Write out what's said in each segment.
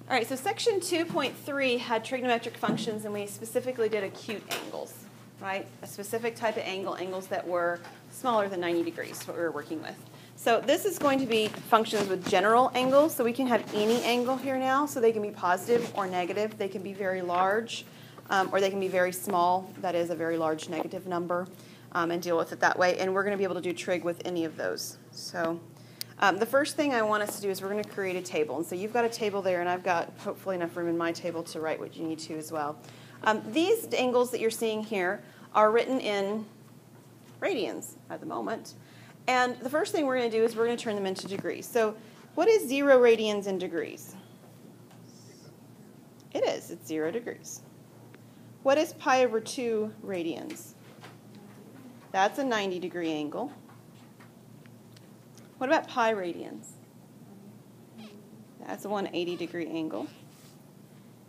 All right, so section 2.3 had trigonometric functions, and we specifically did acute angles, right? A specific type of angle, angles that were smaller than 90 degrees, what we were working with. So this is going to be functions with general angles, so we can have any angle here now, so they can be positive or negative. They can be very large, or they can be very small, that is a very large negative number, and deal with it that way. And we're going to be able to do trig with any of those. So the first thing I want us to do is we're going to create a table. And so you've got a table there, and I've got hopefully enough room in my table to write what you need to as well. These angles that you're seeing here are written in radians at the moment. And the first thing we're going to do is we're going to turn them into degrees. So what is 0 radians in degrees? It is. It's 0 degrees. What is pi over 2 radians? That's a 90-degree angle. What about pi radians? That's a 180-degree angle.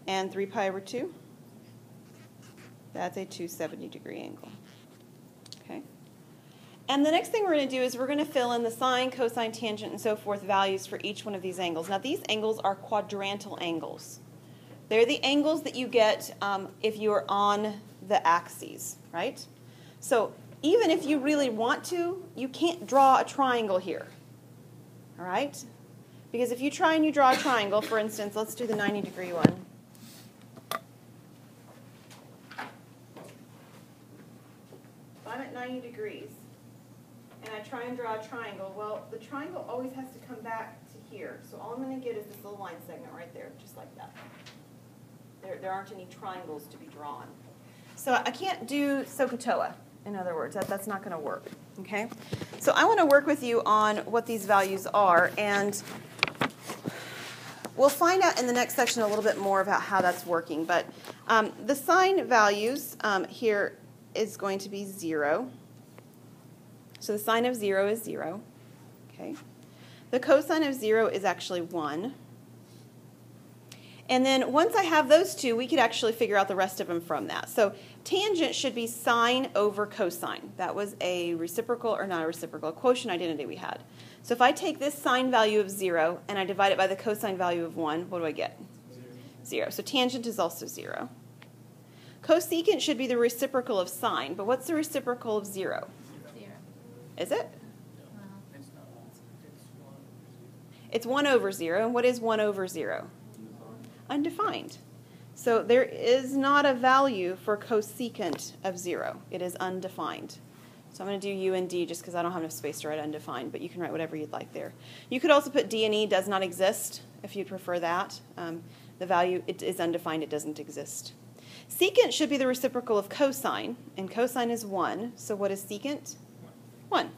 And 3 pi over 2? That's a 270-degree angle. Okay. And the next thing we're going to do is we're going to fill in the sine, cosine, tangent, and so forth values for each one of these angles. Now, these angles are quadrantal angles. They're the angles that you get if you are on the axes, right? So even if you really want to, you can't draw a triangle here. All right? Because if you try and you draw a triangle, for instance, let's do the 90-degree one. If I'm at 90 degrees and I try and draw a triangle, well, the triangle always has to come back to here. So all I'm going to get is this little line segment right there, just like that. There aren't any triangles to be drawn. So I can't do SOHCAHTOA. In other words, that's not going to work, okay? So I want to work with you on what these values are, and we'll find out in the next section a little bit more about how that's working. But the sine values here is going to be 0. So the sine of 0 is 0, okay? The cosine of 0 is actually 1. And then once I have those two, we could actually figure out the rest of them from that. So tangent should be sine over cosine. That was a reciprocal, or not a reciprocal, a quotient identity we had. So if I take this sine value of 0 and I divide it by the cosine value of 1, what do I get? 0. So tangent is also 0. Cosecant should be the reciprocal of sine, but what's the reciprocal of 0? 0. Is it? No. It's 1 over 0. And what is 1 over 0? Undefined. So there is not a value for cosecant of 0. It is undefined. So I'm going to do U and D just because I don't have enough space to write undefined, but you can write whatever you'd like there. You could also put D and E does not exist if you'd prefer that. The value, it is undefined, it doesn't exist. Secant should be the reciprocal of cosine, and cosine is 1. So what is secant? 1.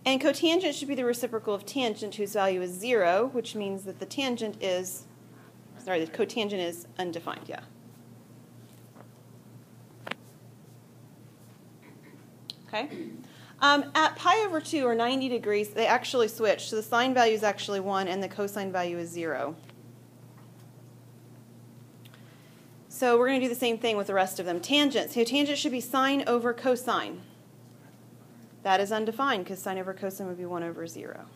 And cotangent should be the reciprocal of tangent, whose value is 0, which means that the tangent is, the cotangent is undefined, yeah. Okay. At pi over 2, or 90 degrees, they actually switch. So the sine value is actually 1, and the cosine value is 0. So we're going to do the same thing with the rest of them. Tangent. So tangent should be sine over cosine. That is undefined because sine over cosine would be 1 over 0.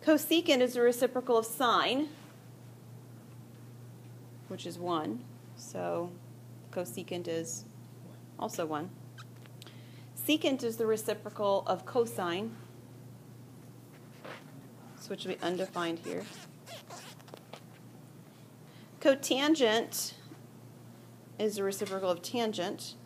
Cosecant is the reciprocal of sine, which is 1. So cosecant is also 1. Secant is the reciprocal of cosine, so which will be undefined here. Cotangent is the reciprocal of tangent,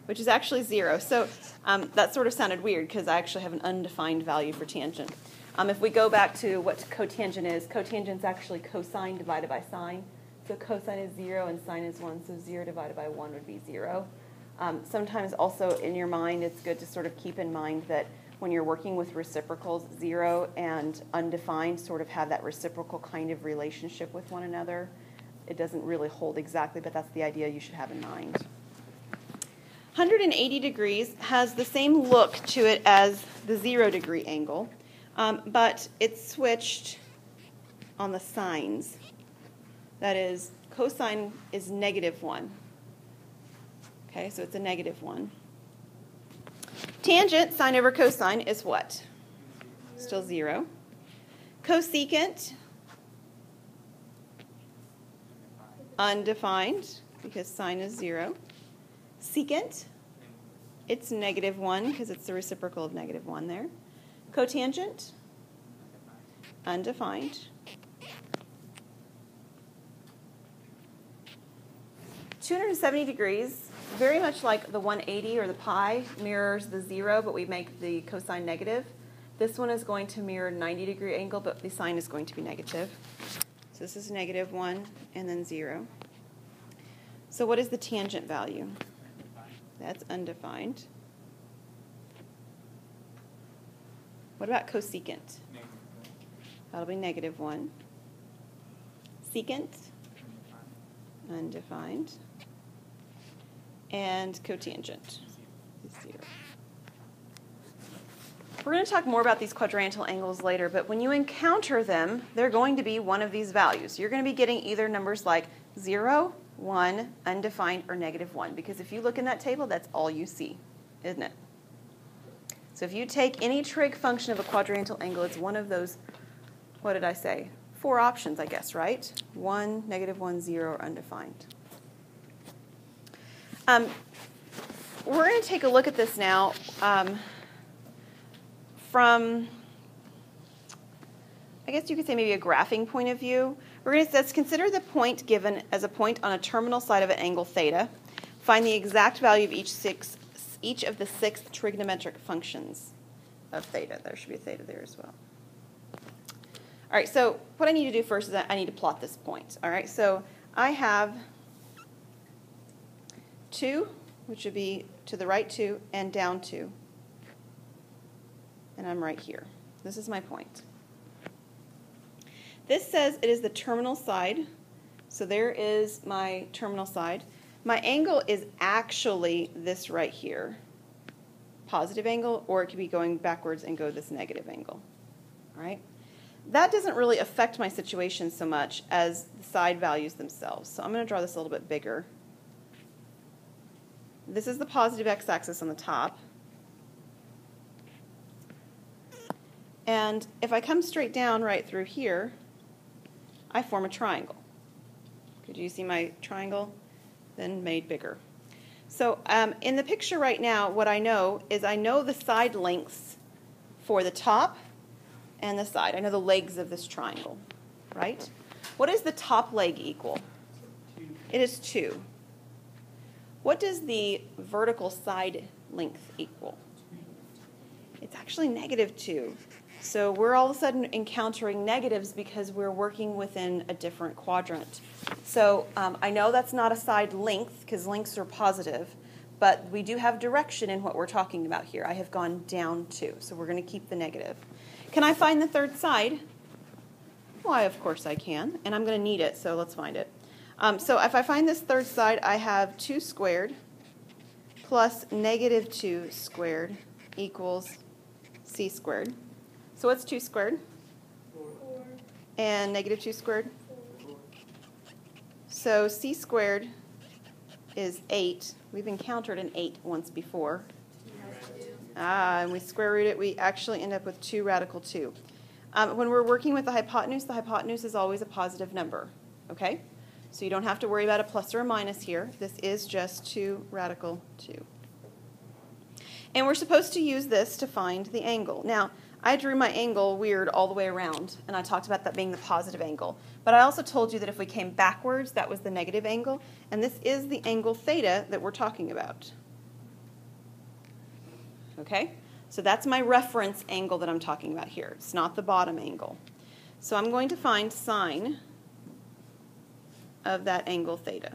which is actually 0. So that sort of sounded weird because I actually have an undefined value for tangent. If we go back to what cotangent is actually cosine divided by sine. So cosine is 0 and sine is 1, so 0 divided by 1 would be 0. Sometimes also in your mind it's good to sort of keep in mind that when you're working with reciprocals, 0 and undefined sort of have that reciprocal kind of relationship with one another. It doesn't really hold exactly, but that's the idea you should have in mind. 180 degrees has the same look to it as the 0 degree angle, but it's switched on the signs. That is, cosine is -1. Okay, so it's a -1. Tangent, sine over cosine, is what? Still 0. Cosecant, undefined, because sine is 0. Secant, it's -1, because it's the reciprocal of -1 there. Cotangent, undefined. 270 degrees, very much like the 180 or the pi, mirrors the 0, but we make the cosine negative. This one is going to mirror 90-degree angle, but the sine is going to be negative. So this is -1 and then 0. So what is the tangent value? That's undefined. What about cosecant? That'll be -1. Secant? Undefined. And cotangent is 0. We're going to talk more about these quadrantal angles later, but when you encounter them, they're going to be one of these values. You're going to be getting either numbers like 0, 1, undefined, or -1, because if you look in that table, that's all you see, isn't it? So if you take any trig function of a quadrantal angle, it's one of those, what did I say? 4 options, I guess, right? 1, -1, 0, or undefined. We're going to take a look at this now from, I guess you could say maybe a graphing point of view. Let's consider the point given as a point on a terminal side of an angle theta. Find the exact value of each of the 6 trigonometric functions of theta. There should be a theta there as well. All right, so what I need to do first is I need to plot this point. All right, so I have 2, which would be to the right 2 and down 2. And I'm right here. This is my point. This says it is the terminal side. So there is my terminal side. My angle is actually this right here, positive angle, or it could be going backwards and go this negative angle. All right? That doesn't really affect my situation so much as the side values themselves. So I'm going to draw this a little bit bigger. This is the positive x-axis on the top. And if I come straight down right through here, I form a triangle. Could you see my triangle? Then made bigger. So in the picture right now, what I know is I know the side lengths for the top and the side. I know the legs of this triangle, right? What does the top leg equal? 2. It is 2. What does the vertical side length equal? It's actually -2. So we're all of a sudden encountering negatives because we're working within a different quadrant. So I know that's not a side length because lengths are positive, but we do have direction in what we're talking about here. I have gone down 2, so we're going to keep the negative. Can I find the third side? Why, of course I can, and I'm going to need it, so let's find it. So if I find this third side, I have 2 squared plus -2 squared equals c squared. So what's 2 squared? 4. And -2 squared? 4. So c squared is 8. We've encountered an 8 once before. And we square root it. We actually end up with 2 radical 2. When we're working with the hypotenuse is always a positive number. Okay? So you don't have to worry about a plus or a minus here. This is just 2 radical 2. And we're supposed to use this to find the angle. Now, I drew my angle weird all the way around, and I talked about that being the positive angle. But I also told you that if we came backwards, that was the negative angle, and this is the angle theta that we're talking about. Okay? So that's my reference angle that I'm talking about here. It's not the bottom angle. So I'm going to find sine of that angle theta.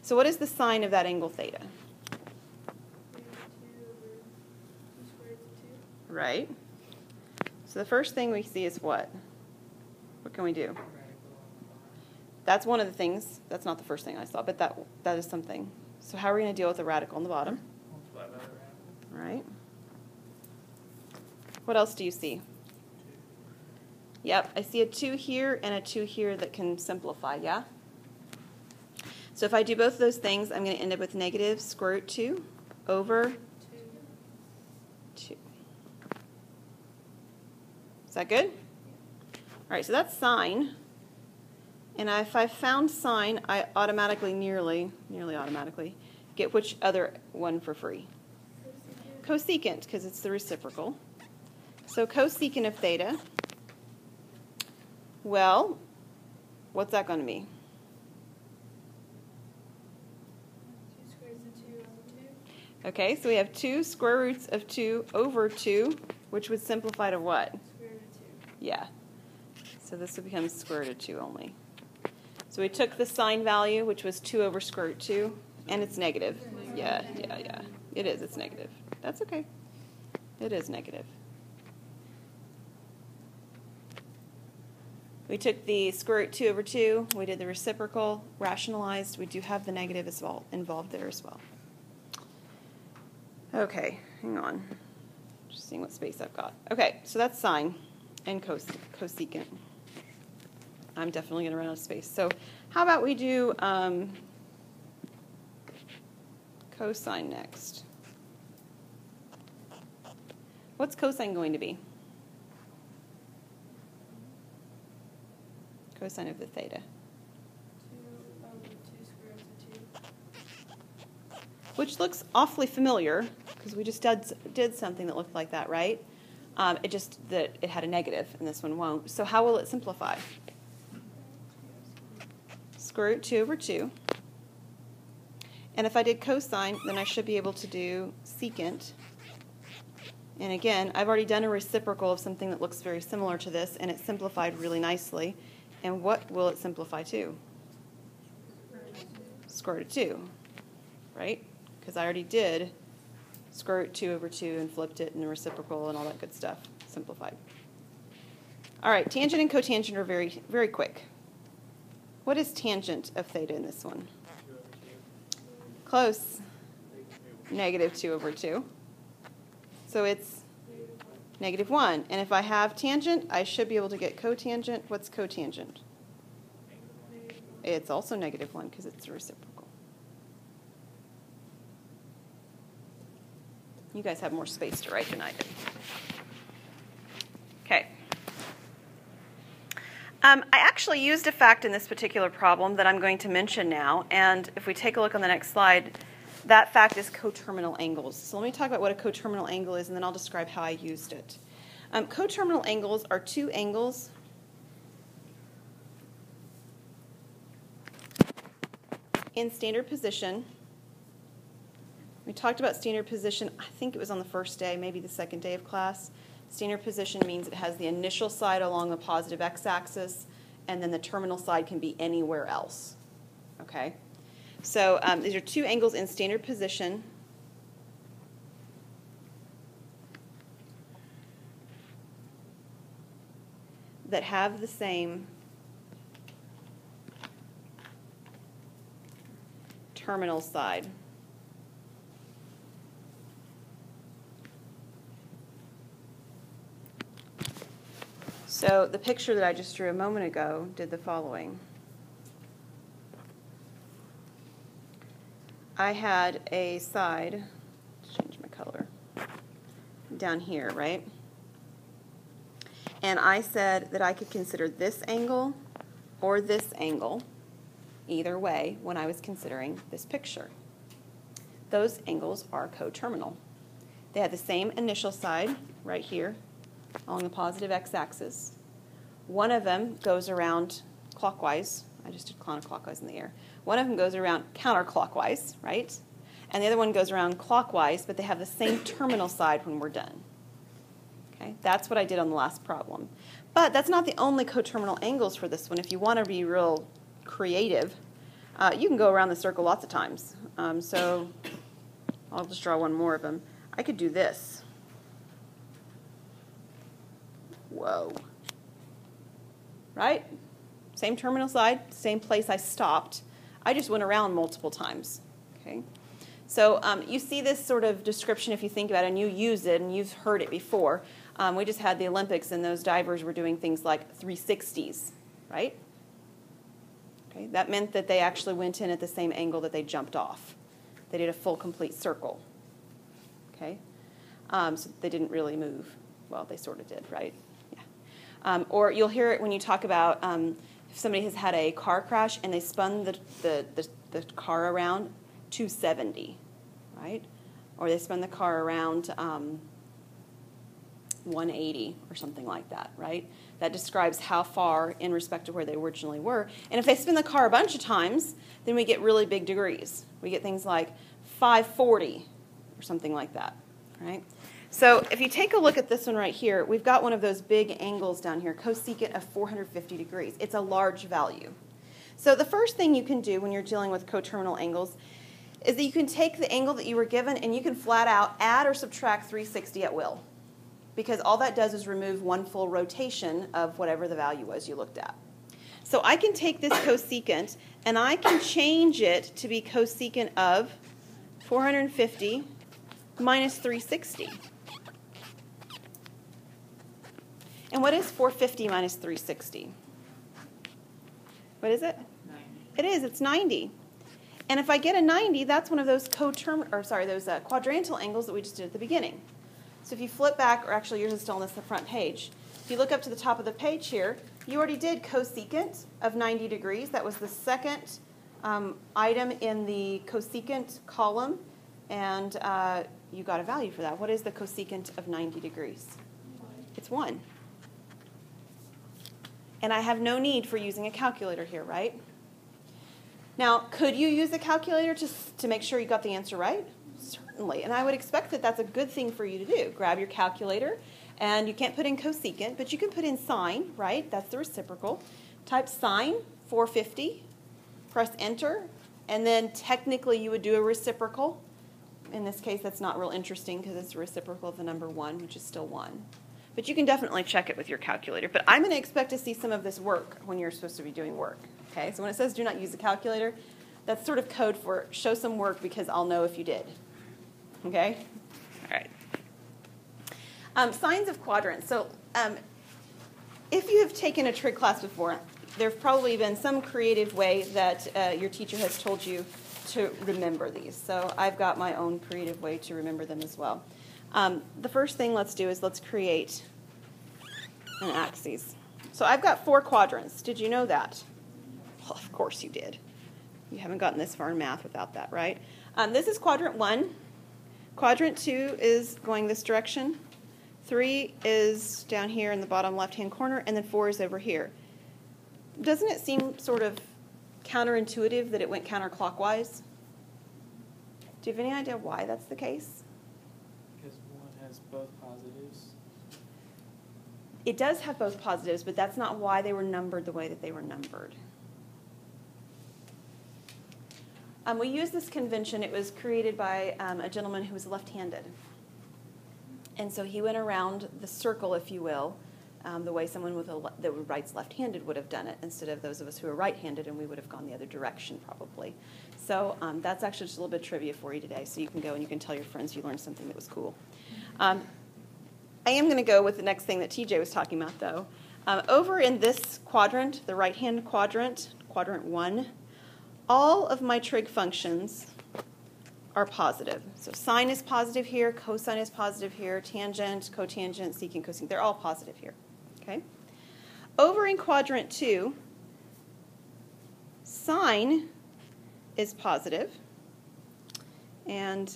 So what is the sine of that angle theta? Right. So the first thing we see is what? What can we do? That's one of the things. That's not the first thing I saw, but that is something. So how are we going to deal with the radical on the bottom? Right. What else do you see? 2. Yep, I see a 2 here and a 2 here that can simplify, yeah? So if I do both of those things, I'm going to end up with negative square root 2 over 2. that good? All right, so that's sine. And if I found sine, I automatically, nearly automatically, get which other one for free? Cosecant, because it's the reciprocal. So cosecant of theta, well, what's that going to be? 2 squares of 2 over 2. Okay, so we have 2 square roots of 2 over 2, which would simplify to what? Square root of 2. Yeah. So this would become square root of 2 only. So we took the sine value, which was 2 over square root 2, and it's negative. Yeah. It is. It's negative. That's okay. It is negative. We took the square root 2 over 2. We did the reciprocal, rationalized. We do have the negative as well involved there as well. Okay, hang on. Just seeing what space I've got. Okay, so that's sine and cosecant. I'm definitely going to run out of space. So how about we do cosine next? What's cosine going to be? Cosine of the theta. 2 over 2 square roots of 2. Which looks awfully familiar, because we just did something that looked like that, right? It just that it had a negative, and this one won't. So how will it simplify? Square root 2 over 2. And if I did cosine, then I should be able to do secant. And again, I've already done a reciprocal of something that looks very similar to this, and it simplified really nicely. And what will it simplify to? Square root of 2, right? Because I already did square root 2 over 2 and flipped it and the reciprocal and all that good stuff. Simplified. All right, tangent and cotangent are very, very quick. What is tangent of theta in this one? Close. Negative 2 over 2. So it's negative 1. And if I have tangent, I should be able to get cotangent. What's cotangent? It's also negative 1 because it's a reciprocal. You guys have more space to write than I did. Okay. I actually used a fact in this particular problem that I'm going to mention now. And if we take a look on the next slide, that fact is coterminal angles. So let me talk about what a coterminal angle is, and then I'll describe how I used it. Coterminal angles are two angles in standard position. We talked about standard position, I think it was on the first day, maybe the second day of class. Standard position means it has the initial side along the positive x-axis, and then the terminal side can be anywhere else. Okay? So these are two angles in standard position. That have the same terminal side. So the picture that I just drew a moment ago did the following. I had a side, let's change my color, down here, right? And I said that I could consider this angle or this angle, either way, when I was considering this picture. Those angles are coterminal. They have the same initial side right here along the positive x-axis. One of them goes around clockwise. I just did counterclockwise in the air. One of them goes around counterclockwise, right? And the other one goes around clockwise, but they have the same terminal side when we're done. Okay, that's what I did on the last problem. But that's not the only coterminal angles for this one. If you want to be real creative, you can go around the circle lots of times. So I'll just draw one more of them. I could do this. Whoa. Right? Same terminal side, same place I stopped. I just went around multiple times. Okay? So you see this sort of description if you think about it, and you use it, and you've heard it before. We just had the Olympics, and those divers were doing things like 360s, right? Okay, that meant that they actually went in at the same angle that they jumped off. They did a full, complete circle. Okay? So they didn't really move. Well, they sort of did, right? Yeah. Or you'll hear it when you talk about if somebody has had a car crash and they spun the car around 270, right? Or they spun the car around 180 or something like that, right? That describes how far in respect to where they originally were. And if they spin the car a bunch of times, then we get really big degrees. We get things like 540 or something like that, right? So if you take a look at this one right here, we've got one of those big angles down here, cosecant of 450 degrees. It's a large value. So the first thing you can do when you're dealing with coterminal angles is that you can take the angle that you were given and you can flat out add or subtract 360 at will, because all that does is remove one full rotation of whatever the value was you looked at. So I can take this cosecant and I can change it to be cosecant of 450 minus 360. And what is 450 minus 360? What is it? 90. It is. It's 90. And if I get a 90, that's one of those quadrantal angles that we just did at the beginning. So if you flip back, or actually yours is still on the front page, if you look up to the top of the page here, you already did cosecant of 90 degrees. That was the second item in the cosecant column, and you got a value for that. What is the cosecant of 90 degrees? It's 1. And I have no need for using a calculator here, right? Now, could you use a calculator to make sure you got the answer right? Certainly. And I would expect that that's a good thing for you to do. Grab your calculator, and you can't put in cosecant, but you can put in sine, right? That's the reciprocal. Type sine 450, press enter, and then technically you would do a reciprocal. In this case, that's not real interesting because it's a reciprocal of the number 1, which is still 1. But you can definitely check it with your calculator. But I'm going to expect to see some of this work when you're supposed to be doing work. Okay, so when it says do not use a calculator, that's sort of code for show some work because I'll know if you did. Okay? All right. Signs of quadrants. So if you have taken a trig class before, there's probably been some creative way that your teacher has told you to remember these. So I've got my own creative way to remember them as well. The first thing let's do is let's create an axis. So I've got 4 quadrants. Did you know that? Well, of course you did. You haven't gotten this far in math without that, right? This is quadrant 1. Quadrant 2 is going this direction. 3 is down here in the bottom left-hand corner, and then 4 is over here. Doesn't it seem sort of counterintuitive that it went counterclockwise? Do you have any idea why that's the case? Because one has both positives. It does have both positives, but that's not why they were numbered the way that they were numbered. We use this convention. It was created by a gentleman who was left-handed. And so he went around the circle, if you will, the way someone that writes left-handed would have done it, instead of those of us who are right-handed, and we would have gone the other direction probably. So that's actually just a little bit of trivia for you today, so you can go and you can tell your friends you learned something that was cool. I am going to go with the next thing that TJ was talking about, though. Over in this quadrant, the right-hand quadrant, quadrant 1, all of my trig functions are positive. So sine is positive here, cosine is positive here, tangent, cotangent, secant, cosecant, they're all positive here. Okay? Over in quadrant 2, sine is positive, and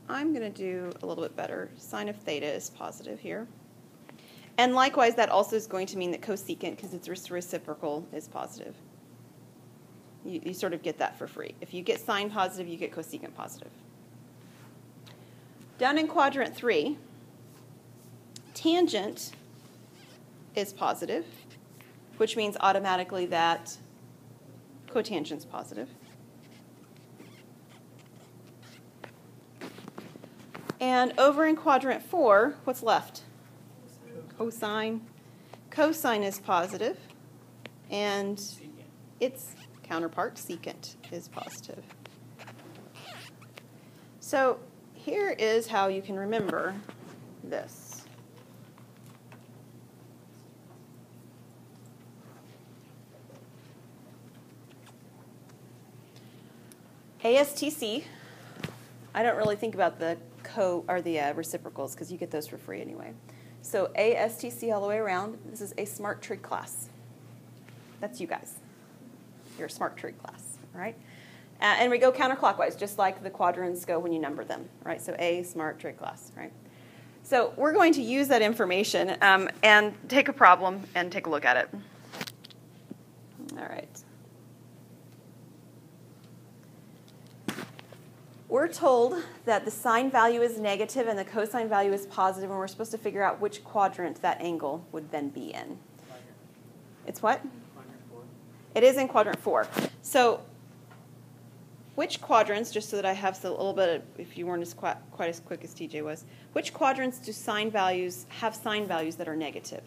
I'm going to do a little bit better. Sine of theta is positive here. And likewise, that also is going to mean that cosecant, because it's reciprocal, is positive. You sort of get that for free. If you get sine positive, you get cosecant positive. Down in quadrant 3, tangent is positive, which means automatically that cotangent's positive. And over in quadrant 4, what's left? Cosine. Cosine is positive, and its counterpart, secant, is positive. So here is how you can remember this. ASTC, I don't really think about the reciprocals because you get those for free anyway. So ASTC all the way around. This is a smart trig class. That's you guys. You're a smart trig class, all right? And we go counterclockwise, just like the quadrants go when you number them, right? So A, smart trig class, right? So we're going to use that information and take a problem and take a look at it. All right. We're told that the sine value is negative and the cosine value is positive, and we're supposed to figure out which quadrant that angle would then be in. It's what? Quadrant 4. It is in quadrant 4. So which quadrants, just so that I have a little bit of, if you weren't quite as quick as TJ was, which quadrants do sine values have sine values that are negative?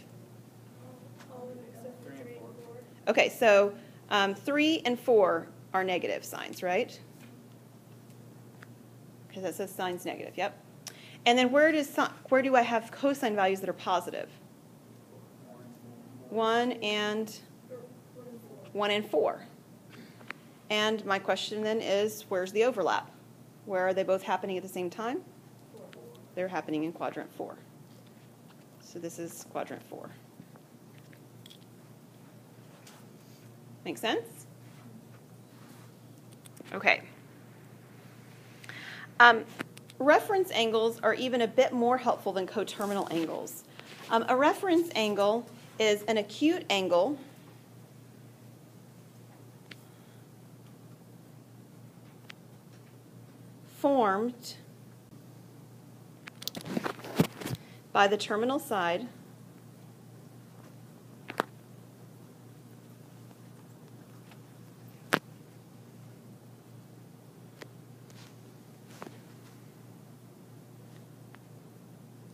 All of them except for 3 and 4. Okay, so 3 and 4 are negative signs, right? Because that says sine's negative, yep. And then where do I have cosine values that are positive? 1 and 4. And my question then is, where's the overlap? Where are they both happening at the same time? They're happening in quadrant 4. So this is quadrant 4. Make sense? Okay. Reference angles are even a bit more helpful than coterminal angles. A reference angle is an acute angle formed by the terminal side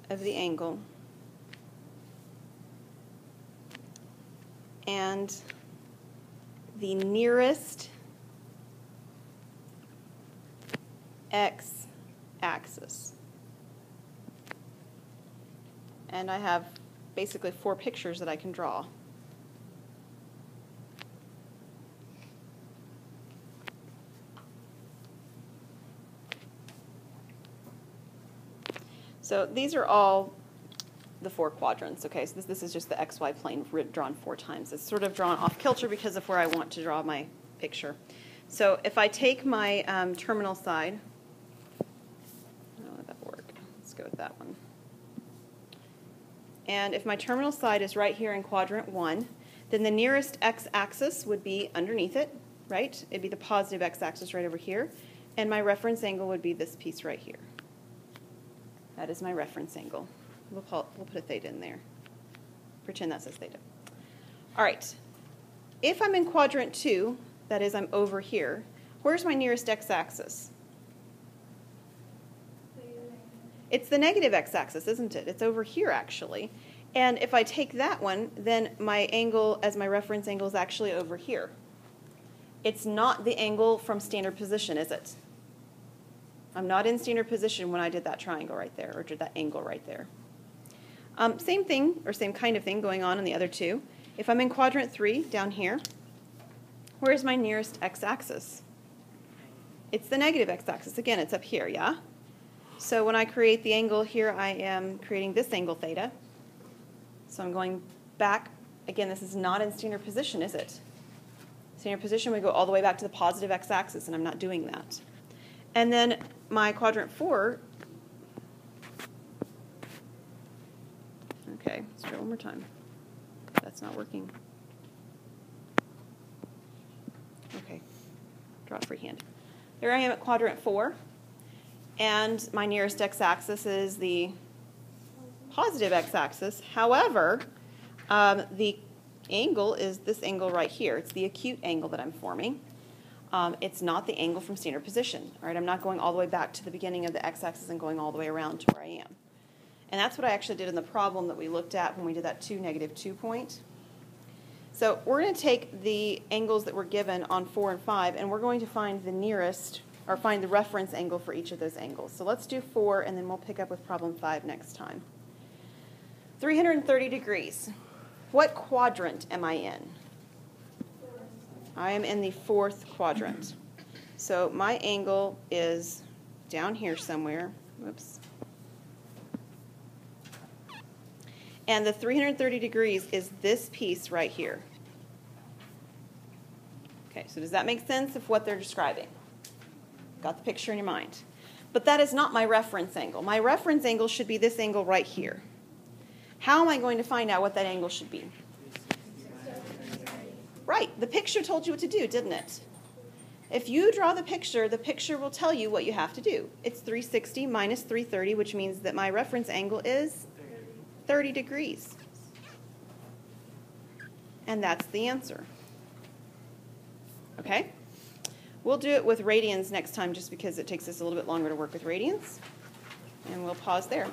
of the angle and the nearest x-axis. And I have basically 4 pictures that I can draw. So these are all the 4 quadrants, okay? So this is just the xy plane drawn 4 times. It's sort of drawn off kilter because of where I want to draw my picture. So if I take my terminal side, oh, that work. Let's go with that one. And if my terminal side is right here in quadrant 1, then the nearest x-axis would be underneath it, right? It'd be the positive x-axis right over here. And my reference angle would be this piece right here. That is my reference angle. We'll put a theta in there. Pretend that says theta. All right. If I'm in quadrant 2, that is I'm over here, where's my nearest x-axis? It's the negative x-axis, isn't it? It's over here, actually. And if I take that one, then my angle as my reference angle is actually over here. It's not the angle from standard position, is it? I'm not in standard position when I did that triangle right there, or did that angle right there. Same thing, or same kind of thing going on in the other 2. If I'm in quadrant 3, down here, where's my nearest x-axis? It's the negative x-axis. Again, it's up here, yeah? So when I create the angle here, I am creating this angle theta. So I'm going back. Again, this is not in standard position, is it? Standard position, we go all the way back to the positive x-axis, and I'm not doing that. And then my quadrant 4, okay, let's try it one more time. That's not working. Okay, draw it freehand. There I am at quadrant 4, and my nearest x-axis is the positive x-axis. However, the angle is this angle right here. It's the acute angle that I'm forming. It's not the angle from standard position. All right, I'm not going all the way back to the beginning of the x-axis and going all the way around to where I am. And that's what I actually did in the problem that we looked at when we did that 2, -2 point. So we're going to take the angles that were given on 4 and 5, and we're going to find the nearest, or find the reference angle for each of those angles. So let's do 4, and then we'll pick up with problem 5 next time. 330 degrees. What quadrant am I in? I am in the 4th quadrant. So my angle is down here somewhere. Whoops. And the 330 degrees is this piece right here. Okay, so does that make sense of what they're describing? Got the picture in your mind? But that is not my reference angle. My reference angle should be this angle right here. How am I going to find out what that angle should be? Right, the picture told you what to do, didn't it? If you draw the picture will tell you what you have to do. It's 360 minus 330, which means that my reference angle is 30 degrees. And that's the answer. Okay? We'll do it with radians next time just because it takes us a little bit longer to work with radians. And we'll pause there.